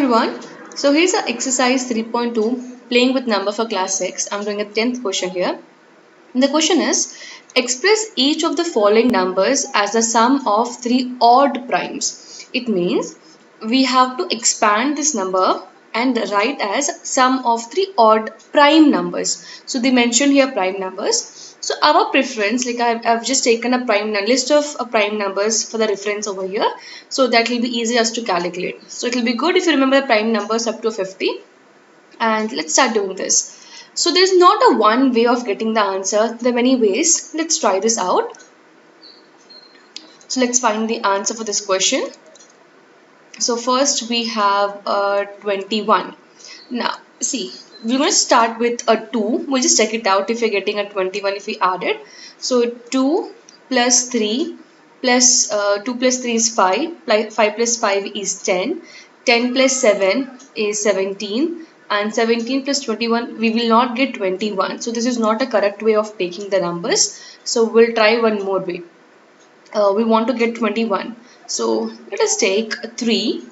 Everyone, so here's our exercise 3.2 playing with number for class 6. I'm doing a 10th question here. And the question is express each of the following numbers as the sum of three odd primes. It means we have to expand this number and write as sum of three odd prime numbers. So they mentioned here prime numbers. So our preference, like I've just taken a list of prime numbers for the reference over here, so that will be easy us to calculate. So it will be good if you remember the prime numbers up to 50. And let's start doing this. So there's not a one way of getting the answer. There are many ways. Let's try this out. So let's find the answer for this question. So first we have 21. Now see, we're going to start with a 2. We'll just check it out if you're getting a 21 if we add it. So 2 plus 3 plus 2 plus 3 is 5. 5 plus 5 is 10. 10 plus 7 is 17. And 17 plus 21, we will not get 21. So this is not a correct way of taking the numbers. So we'll try one more way. We want to get 21. So let us take 3.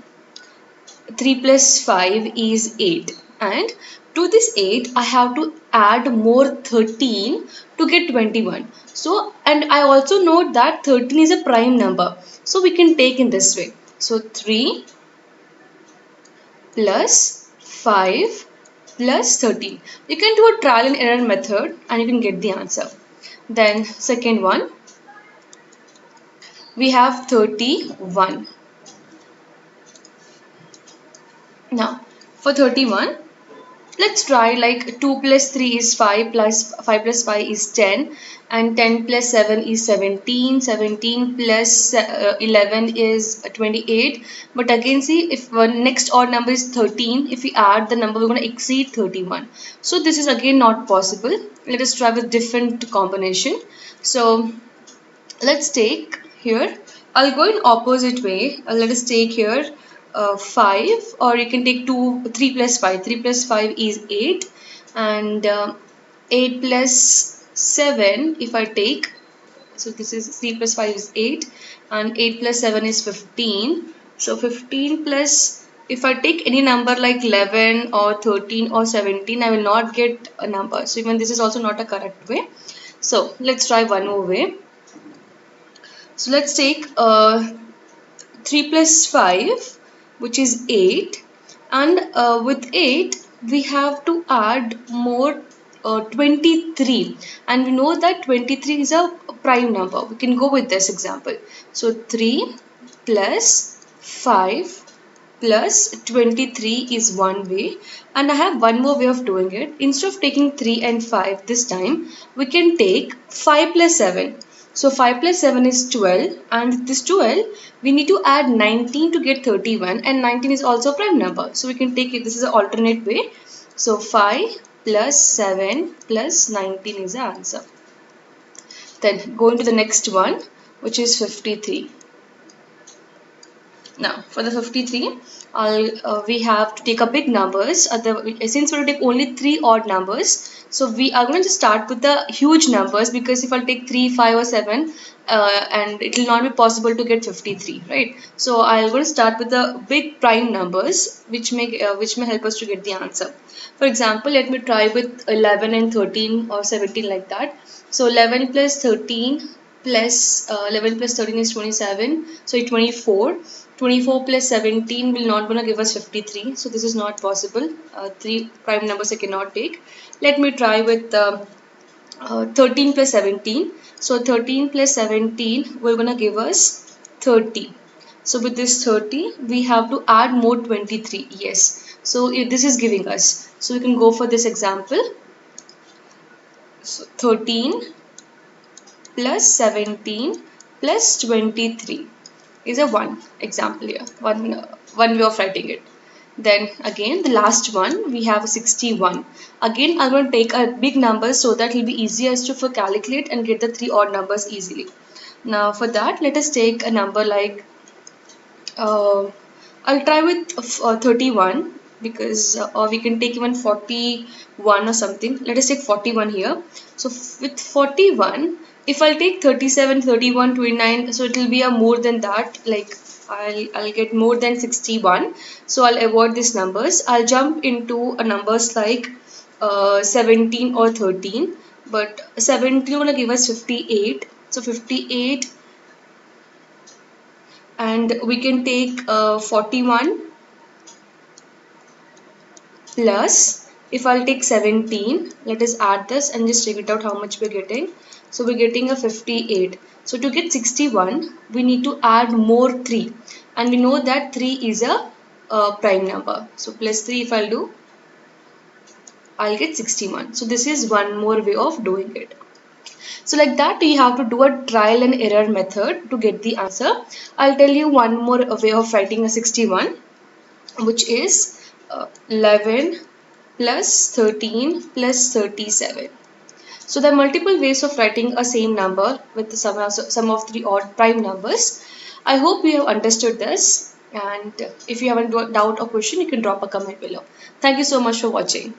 3 plus 5 is 8. And to this 8, I have to add more 13 to get 21. So, and I also note that 13 is a prime number. So we can take in this way. So 3 plus 5 plus 13. You can do a trial and error method and you can get the answer. Then second one, we have 31. Now for 31, let's try like 2 plus 3 is 5 plus 5 plus 5 is 10 and 10 plus 7 is 17. 17 plus 11 is 28. But again see, if next odd number is 13, if we add the number, we're going to exceed 31. So this is again not possible. Let us try with different combination. So let's take here, I'll go in opposite way. Let us take here 5, or you can take 3 plus 5. 3 plus 5 is 8 and 8 plus 7 if I take, so this is 3 plus 5 is 8 and 8 plus 7 is 15. So 15 plus, if I take any number like 11 or 13 or 17, I will not get a number. So even this is also not a correct way. So let's try one more way. So let's take 3 plus 5, which is 8, and with 8 we have to add more 23, and we know that 23 is a prime number. We can go with this example. So 3 plus 5 plus 23 is one way, and I have one more way of doing it. Instead of taking 3 and 5 this time, we can take 5 plus 7. So 5 plus 7 is 12, and this 12 we need to add 19 to get 31, and 19 is also a prime number. So we can take it, this is an alternate way. So 5 plus 7 plus 19 is the answer. Then go into the next one, which is 53. Now for the 53, we have to take a big numbers. Since we'll take only 3 odd numbers, so we are going to start with the huge numbers, because if I'll take 3, 5 or 7, and it will not be possible to get 53, right? So I'm going to start with the big prime numbers, which may help us to get the answer. For example, let me try with 11 and 13 or 17 like that. So 11 plus 13 plus 11 plus 13 is 27, so 24. 24 plus 17 will not gonna give us 53, so this is not possible. 3 prime numbers I cannot take. Let me try with 13 plus 17. So 13 plus 17 will gonna give us 30. So with this 30, we have to add more 23. Yes. So this is giving us. So we can go for this example. So 13 plus 17 plus 23 is a 1 example here. One way of writing it. Then again the last one, we have 61. Again I'm going to take a big number so that it will be easiest to calculate and get the 3 odd numbers easily. Now for that, let us take a number like I'll try with 31, because or we can take even 41 or something. Let us take 41 here. So with 41, If I'll take 37, 31, 29, so it will be a more than that, like I'll get more than 61. So I'll avoid these numbers. I'll jump into a numbers like 17 or 13, but 17 will give us 58. So 58, and we can take 41 plus, if I'll take 17, let us add this and just check it out how much we're getting. So we're getting a 58. So to get 61, we need to add more 3, and we know that 3 is a prime number. So plus 3 if I'll do, I'll get 61. So this is one more way of doing it. So like that, you have to do a trial and error method to get the answer. I'll tell you one more way of writing a 61, which is 11 plus 13 plus 37. So there are multiple ways of writing a same number with the sum of three odd prime numbers. I hope you have understood this, and if you have a doubt or question, you can drop a comment below. Thank you so much for watching.